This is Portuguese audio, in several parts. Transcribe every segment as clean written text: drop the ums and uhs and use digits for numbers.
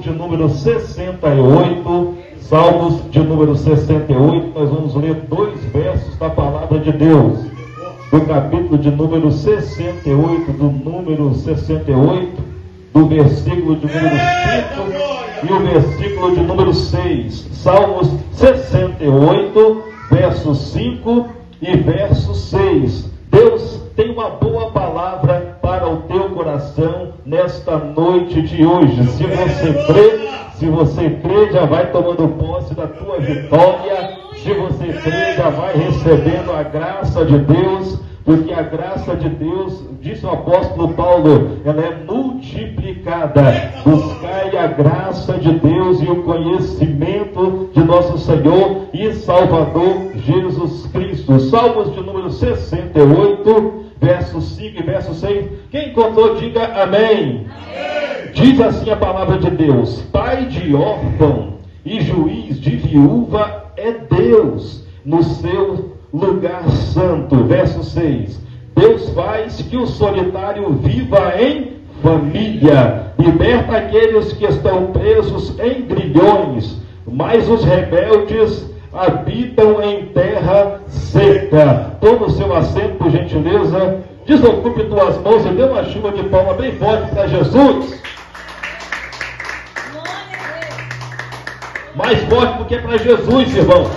de número 68. Salmos de número 68, nós vamos ler 2 versos da palavra de Deus. Do capítulo de número 68, do versículo de número 5 e o versículo de número 6. Salmos 68, verso 5 e verso 6. Deus tem uma boa palavra para o teu coração nesta noite de hoje. Se você crê, já vai tomando posse da tua vitória. Se você crê, já vai recebendo a graça de Deus, porque a graça de Deus, disse o apóstolo Paulo, ela é multiplicada. Buscai a graça de Deus e o conhecimento de nosso Senhor e Salvador Jesus Cristo. Salmos de número 68, verso 5 e verso 6. Quem encontrou, diga amém. Amém. Diz assim a palavra de Deus: Pai de órfão e juiz de viúva é Deus no seu lugar santo. Verso 6. Deus faz que o solitário viva em família, liberta aqueles que estão presos em grilhões, mas os rebeldes habitam em terra seca. Toma o seu assento, por gentileza. Desocupe tuas mãos e dê uma chuva de palma bem forte para Jesus. Mais forte do que para Jesus, irmãos.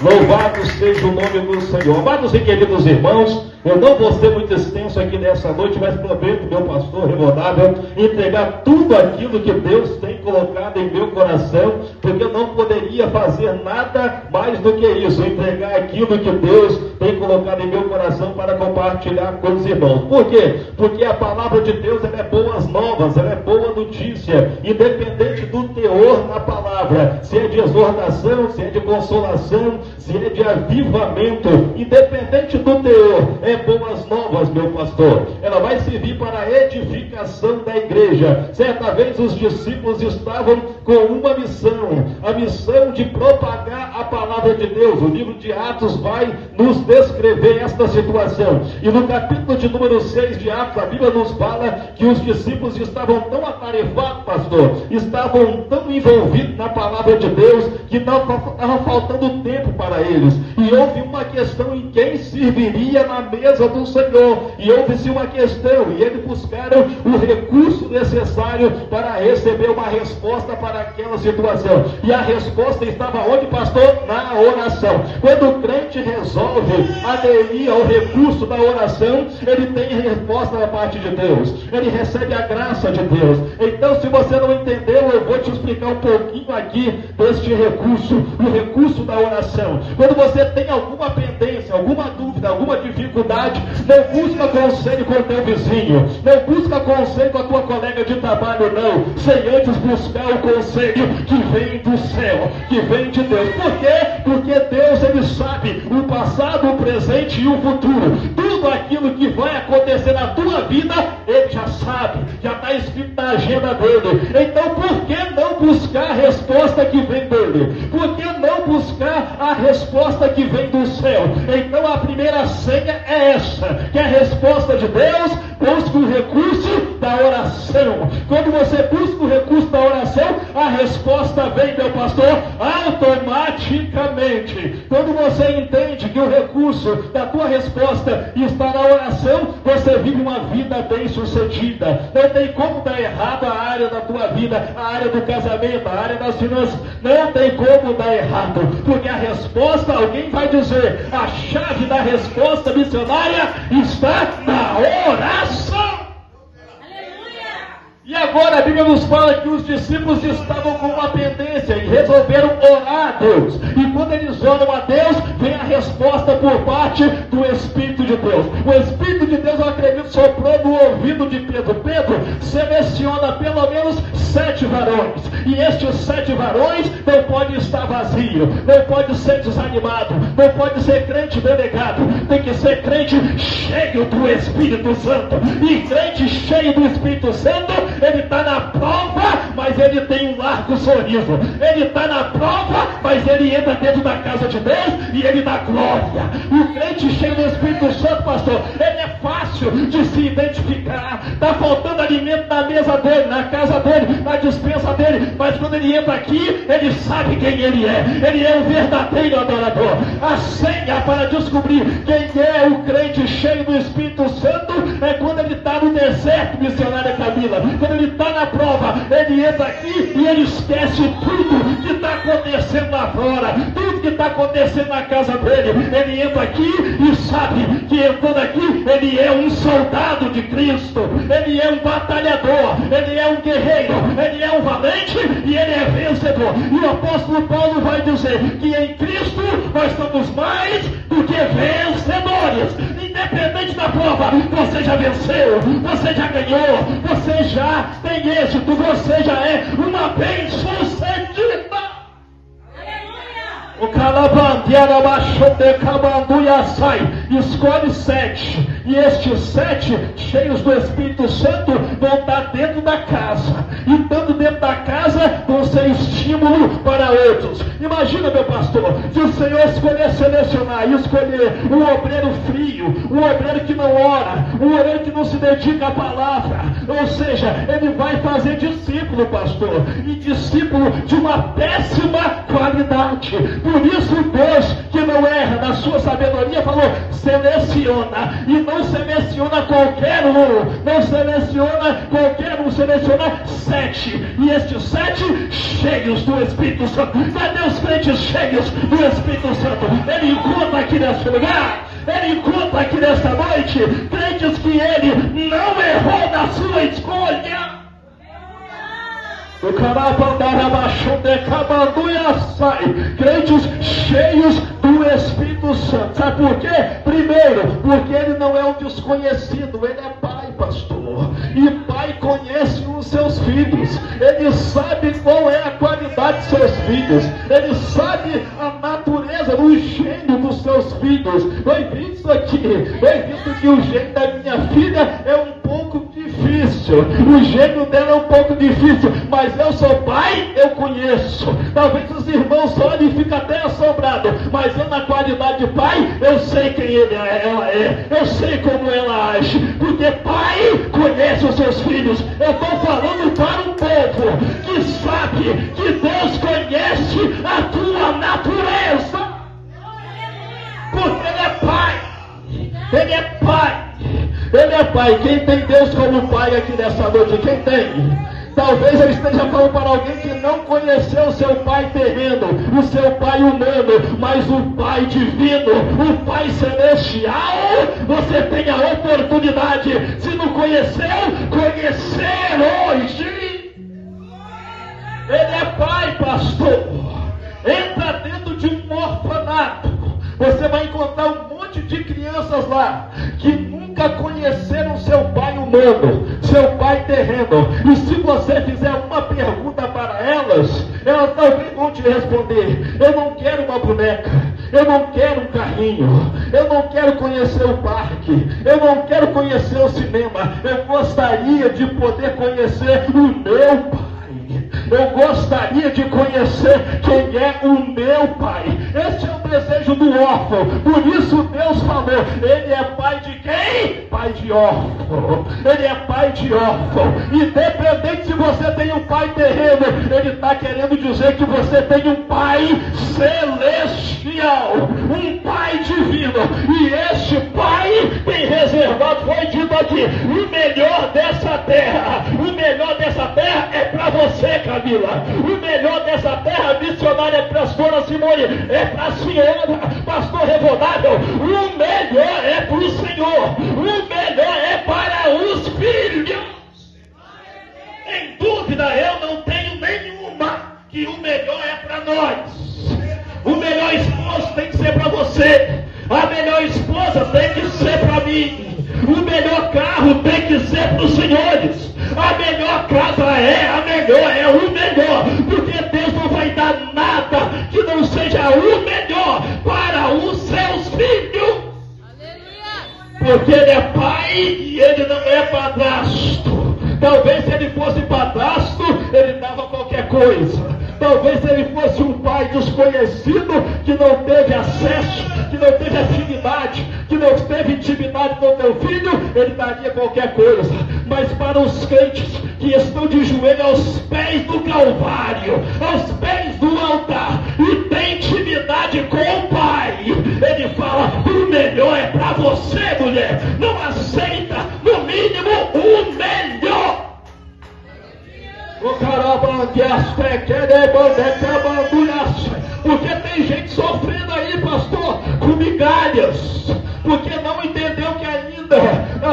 Louvado seja o nome do Senhor. Amados e queridos irmãos, eu não vou ser muito extenso aqui nessa noite, mas prometo, meu pastor remodável, entregar tudo aquilo que Deus tem colocado em meu coração, porque eu não poderia fazer nada mais do que isso, entregar aquilo que Deus tem colocado em meu coração para compartilhar com os irmãos. Por quê? Porque a palavra de Deus, ela é boas novas, ela é boa notícia, independente do teor na palavra, se é de exortação, se é de consolação, se é de avivamento, independente do teor, é boas novas, meu pastor. Ela vai servir para a edificação da igreja. Certa vez os discípulos estavam com uma missão, a missão de propagar a palavra de Deus. O livro de Atos vai nos descrever esta situação. E no capítulo de número 6 de Atos, a Bíblia nos fala que os discípulos estavam tão atarefados, pastor, estavam tão envolvidos na palavra de Deus, que não estava faltando tempo para eles. E houve uma questão em quem serviria na mesa do Senhor. E houve-se uma questão, e eles buscaram o recurso necessário para receber uma resposta para aquela situação. E a resposta estava onde, pastor? Na oração. Quando o crente resolve aderir ao recurso da oração, ele tem resposta da parte de Deus. Ele recebe a graça de Deus. Então, se você não entendeu, eu vou te explicar um pouquinho aqui deste recurso, o recurso da oração. Quando você tem alguma pendência, alguma dúvida, alguma dificuldade, não busca conselho com o teu vizinho, não busca conselho com a tua colega de trabalho, não, sem antes buscar o conselho que vem do céu, que vem de Deus. Por quê? Porque Deus, ele sabe o passado, o presente e o futuro. Tudo aquilo que vai acontecer na tua vida, ele já sabe, já está escrito na agenda dele. Então, por que não buscar a resposta que vem dele? Por que não buscar a resposta que vem do céu? Então, a primeira senha é essa, que é a resposta de Deus. Busca o recurso da oração. Quando você busca o recurso da oração, a resposta vem, meu pastor, automaticamente. Quando você entende que o recurso da tua resposta está na oração, você vive uma vida bem sucedida. Não tem como dar errado a área da tua vida, a área do casamento, a área das finanças. Não tem como dar errado, porque a resposta, alguém vai dizer, a chave da resposta missionária está na oração. E agora a Bíblia nos fala que os discípulos estavam com uma pendência e resolveram orar a Deus. E quando eles oram a Deus, vem a resposta por parte do Espírito de Deus. O Espírito de Deus, eu acredito, soprou no ouvido de Pedro. Pedro seleciona pelo menos 7 varões. E estes 7 varões não podem estar vazios, não pode ser desanimado, não pode ser crente delegado. Tem que ser crente cheio do Espírito Santo. E crente cheio do Espírito Santo, ele está na prova, mas ele tem um largo sorriso. Ele está na prova, mas ele entra dentro da casa de Deus e ele dá glória. O crente cheio do Espírito Santo, pastor, ele é fácil de se identificar. Está faltando alimento na mesa dele, na casa dele, na despensa dele, mas quando ele entra aqui, ele sabe quem ele é. Ele é o verdadeiro adorador. A senha para descobrir quem é o crente cheio do Espírito Santo é quando ele está no deserto, missionária Camila. Quando ele está na prova, ele entra aqui e ele esquece tudo que está acontecendo lá fora, tudo que está acontecendo na casa dele. Ele entra aqui e sabe que entrando aqui, ele é um soldado de Cristo, ele é um batalhador, ele é um guerreiro, ele é um valente e ele é vencedor. E o apóstolo Paulo vai dizer que em Cristo nós somos mais do que vencedores. Independente da prova, você já venceu, você já ganhou, você já tem êxito, você já é uma bem-sucedida. O calabandiara baixou de cabanduia sai, escolhe 7, e estes 7 cheios do Espírito Santo vão estar dentro da casa, e estando dentro da casa vão ser estímulo para outros. Imagina, meu pastor, se o Senhor escolher selecionar e escolher um obreiro frio, um obreiro que não ora, um obreiro que não se dedica à palavra, ou seja, ele vai fazer discípulo, pastor, e discípulo de uma péssima qualidade. Por isso Deus, que não erra na sua sabedoria, falou, seleciona, e não seleciona qualquer um, não seleciona qualquer um, seleciona 7, e estes 7 cheios do Espírito Santo. Cadê os crentes cheios do Espírito Santo? Ele encontra aqui nesse lugar, ele encontra aqui nesta noite, crentes que ele não errou na sua escolha. O crentes cheios do Espírito Santo. Sabe por quê? Primeiro, porque ele não é um desconhecido, ele é pai, pastor. E pai conhece os seus filhos. Ele sabe qual é a qualidade dos seus filhos. Ele sabe a natureza, o gênio dos seus filhos. Foi visto aqui, foi visto que o gênio da minha filha é um pouco difícil. O gênio dela é um pouco difícil, mas eu sou pai, eu conheço. Talvez os irmãos olhem e fiquem até assombrados, mas eu, na qualidade de pai, eu sei quem ela é, eu sei como ela age, porque pai conhece os seus filhos. Eu estou falando para um povo que sabe que Deus conhece a tua natureza, porque ele é pai, ele é pai. Ele é pai. Quem tem Deus como pai aqui nessa noite? Quem tem? Talvez eu esteja falando para alguém que não conheceu o seu pai terreno, o seu pai humano, mas o pai divino, o pai celestial. Você tem a oportunidade, se não conheceu, conhecer hoje. Ele é pai, pastor. Entra dentro de um orfanato, você vai encontrar um monte de crianças lá que nunca conheceram seu pai humano, seu pai terreno. E se você fizer uma pergunta para elas talvez vão te responder: eu não quero uma boneca, eu não quero um carrinho, eu não quero conhecer o parque, eu não quero conhecer o cinema, eu gostaria de poder conhecer o meu pai. Eu gostaria de conhecer quem é o meu pai. Esse é o desejo do órfão. Por isso Deus falou, ele é pai de quem? Pai de órfão. Ele é pai de órfão. Independente se você tem um pai terreno, ele está querendo dizer que você tem um pai celestial, um pai divino. E este pai tem reservado, foi dito aqui, o melhor dessa terra. O melhor dessa terra é para você, Camila. O melhor dessa terra, missionária, é para a senhora Simone, é para a senhora, pastor Revodável. O melhor é para o Senhor, o melhor é para os filhos. Em dúvida eu não tenho nenhuma, que o melhor é para nós. O melhor esposo tem que ser para você, a melhor esposa tem que ser para mim. O melhor carro tem que ser para os senhores. A melhor casa a melhor é o melhor. Porque Deus não vai dar nada que não seja o melhor para os seus filhos. Porque ele é pai e ele não é padrasto. Talvez se ele fosse padrasto, ele dava coisa. Talvez ele fosse um pai desconhecido, que não teve acesso, que não teve afinidade, que não teve intimidade com o teu filho, ele daria qualquer coisa. Mas para os crentes que estão de joelho aos pés do Calvário, aos pés do altar, e tem intimidade com o Pai, ele fala: o melhor é para você, mulher. Não aceita, no mínimo, o melhor. Porque tem gente sofrendo aí, pastor, com migalhas, porque não entendeu que ainda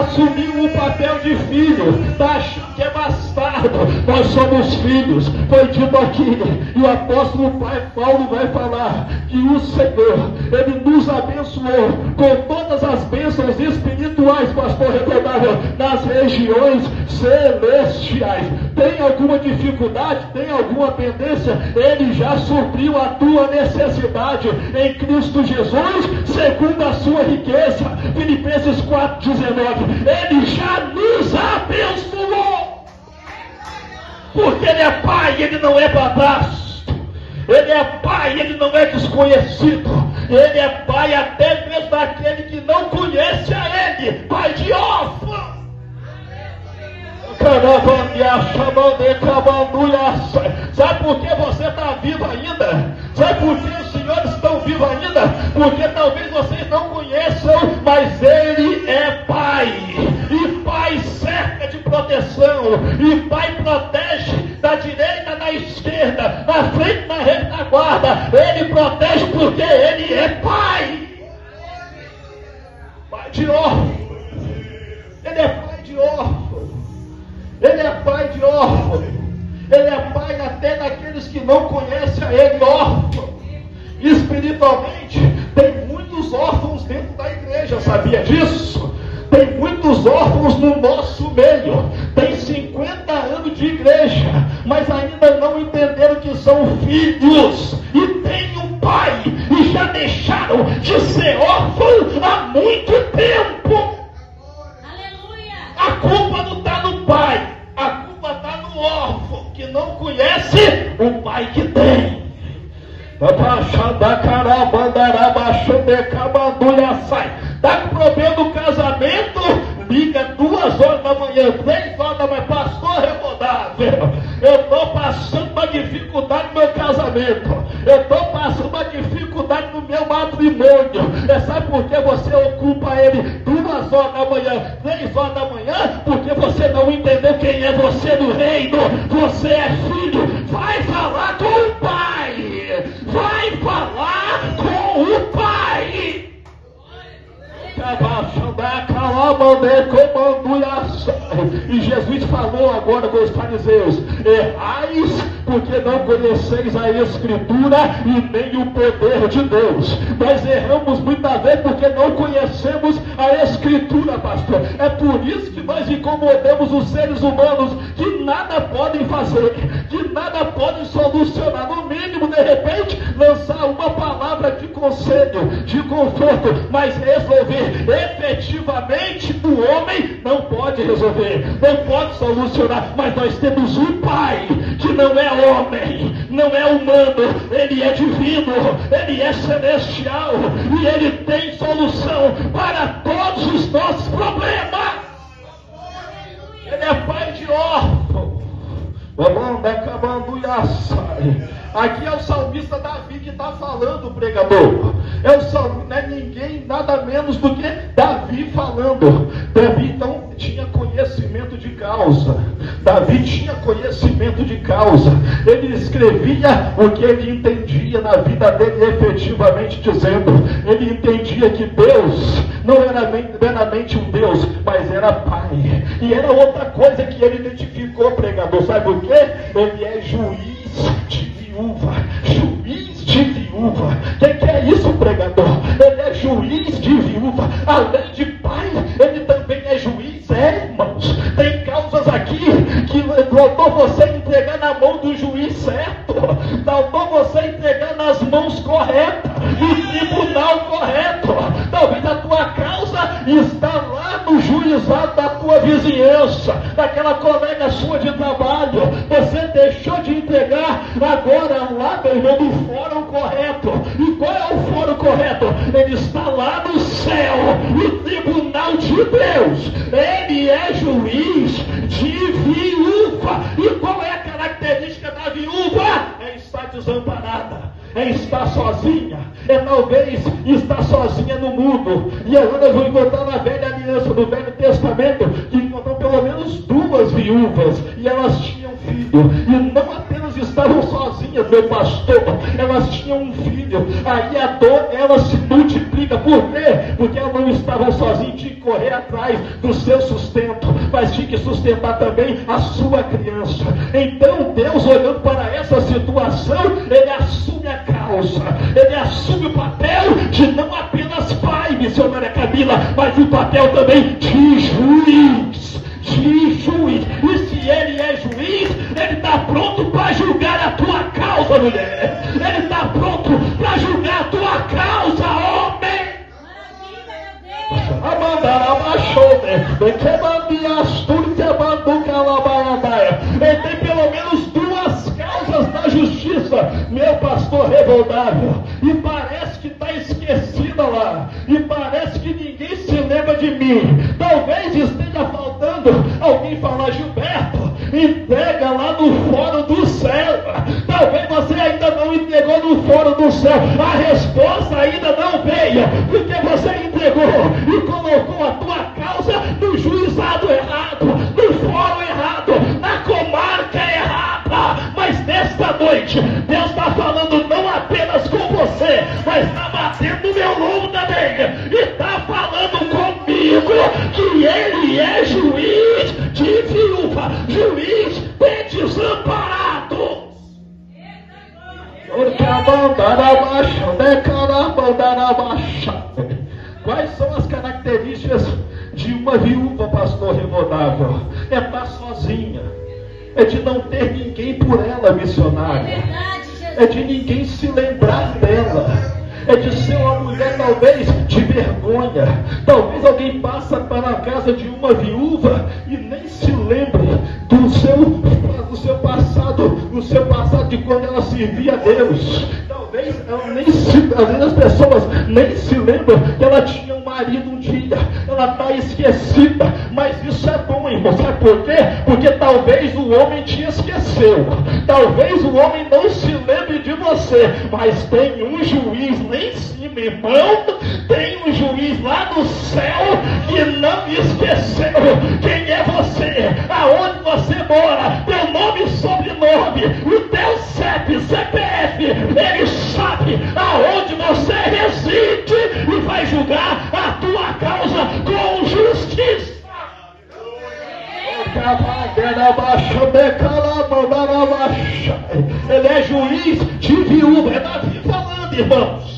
assumiu o papel de filho, está achando que é bastardo. Nós somos filhos, foi dito aqui, e o apóstolo Paulo vai falar que o Senhor, ele nos abençoou com todas as bênçãos espirituais, pastor Recordável, nas regiões celestiais. Tem alguma dificuldade, tem alguma pendência? Ele já supriu a tua necessidade em Cristo Jesus, segundo a sua riqueza. Filipenses 4,19. Ele já nos abençoou, porque ele é pai, ele não é padrasto. Ele é pai, ele não é desconhecido. Ele é pai até mesmo daquele que não conhece a ele, pai de órfão. Sabe por que você está vivo ainda? Sabe por que os senhores estão vivos ainda? Porque talvez vocês não conheçam, mas ele é pai. E pai cerca de proteção. E pai protege da direita, da esquerda, na frente, na retaguarda. Ele protege porque ele é pai. Pai de órfão. Ele é pai de órfão. Ele é pai de órfão. Ele é pai até daqueles que não conhecem a ele, órfão. Espiritualmente, tem muitos órfãos dentro da igreja, sabia disso? Tem muitos órfãos no nosso meio. Tem 50 anos de igreja, mas ainda não entenderam que são filhos e têm um pai, e já deixaram de ser órfãos há muito tempo. A culpa não está no pai, a culpa está no órfão, que não conhece o pai que tem. Está com problema no casamento? Liga 2 horas da manhã, 3 horas da manhã, pastor Recordável, eu estou passando uma dificuldade no meu casamento, eu estou passando uma dificuldade no meu matrimônio. Sabe por que você ocupa ele 2 horas da manhã, 3 horas da manhã? Porque você não entendeu quem é você no reino. Você é filho. Vai falar com o pai, vai falar com o pai. E Jesus falou agora com os fariseus: errais porque não conheceis a Escritura e nem o poder de Deus. Nós erramos muitas vezes porque não conhecemos a Escritura, pastor. É por isso que nós incomodamos os seres humanos, que nada podem fazer, que nada podem solucionar. No mínimo, de repente, lançar uma palavra de conselho, de conforto, mas resolver efetivamente o homem não pode resolver, não pode solucionar. Mas nós temos um pai que não é homem, não é humano, ele é divino, ele é celestial, e ele tem solução para todos os nossos problemas. Ele é pai de órfão. Aqui é o salmista Davi que está falando, pregador. É o salmista, não é ninguém, nada menos do que Davi falando. Davi então tinha conhecimento de causa. Davi tinha conhecimento de causa. Ele escrevia o que ele entendia na vida dele, efetivamente dizendo. Ele entendia que Deus não era meramente um Deus, mas era Pai. E era outra coisa que ele identificou, pregador. Sabe o que? Ele é juiz de viúva. Juiz de viúva. O que é isso, pregador? Ele é juiz de viúva. Além de pai, ele também é juiz. Irmãos, tem causas aqui que faltou você entregar na mão do juiz certo, faltou você entregar nas mãos corretas, no tribunal correto. Talvez a tua causa está lá no juizado da tua vizinhança, daquela colega área sua de trabalho, você deixou de entregar agora lá, meu irmão, no fórum correto. E qual é o fórum correto? Ele está lá no céu, o tribunal de Deus. Ele é juiz de viúva. E qual é a característica da viúva? É estar desamparada, é estar sozinha, é talvez estar sozinha no mundo. E agora eu vou encontrar na velha aliança, no Velho Testamento, que encontrou pelo menos 2 viúvas, e elas tinham filho, e não apenas estavam sozinhas, meu pastor, elas tinham um filho. Aí a dor, ela se multiplica. Por quê? Porque elas não estavam sozinhas, tinha que correr atrás do seu sustento, mas tinha que sustentar também a sua criança. Então Deus, olhando para essa situação, Ele assume a causa, Ele assume o papel de não apenas pai, missionária Camila, mas o papel também de juiz. De juiz. E se Ele é juiz, Ele está pronto para julgar a tua causa, mulher. Ele está pronto para julgar a tua causa, homem. Ele tem pelo menos 2 causas na justiça, meu pastor revoltável, e parece que está esquecida lá, e parece que ninguém se lembra de mim. Talvez esteja faltando alguém falar: Gilberto, entrega lá no fórum do céu. Talvez você ainda não entregou no fórum do céu, a resposta ainda não veio, porque você entregou e colocou a tua causa no juizado errado, no fórum errado, na comarca errada. Mas nesta noite, Deus está falando não apenas com você, mas está batendo no meu lombo também, e está falando comigo que Ele é juiz de viúva, juiz de desamparados. Quais são as características de uma viúva, pastor revoltável? É estar sozinha, é de não ter ninguém por ela, missionária, é de ninguém se lembrar dela, é de ser uma mulher talvez de vergonha. Talvez alguém passa para a casa de uma viúva e nem se lembre do seu passado, de quando ela servia a Deus. Talvez às vezes as pessoas nem se lembram que ela tinha um marido um dia, ela está esquecida. Mas isso é bom, irmão. Sabe por quê? Porque talvez o homem te esqueceu, talvez o homem não se lembre de você, mas tem um juiz lá em cima, irmão, tem um juiz lá no céu que não esqueceu quem é você, aonde você mora, teu nome e sobrenome, o teu CPF, ele sabe aonde você reside e vai julgar a tua causa com justiça. Ele é juiz de viúva. É Davi falando, irmãos.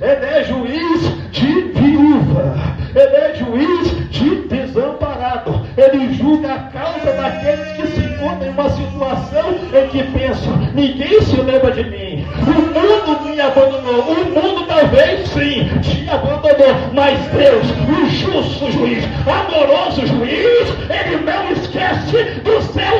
Ele é juiz de viúva, Ele é juiz de desamparado. Ele julga a causa daqueles que se encontram em uma situação em que pensam: ninguém se lembra de mim, o mundo me abandonou. O mundo talvez sim te abandonou, mas Deus, o justo juiz, amoroso juiz, Ele não esquece do céu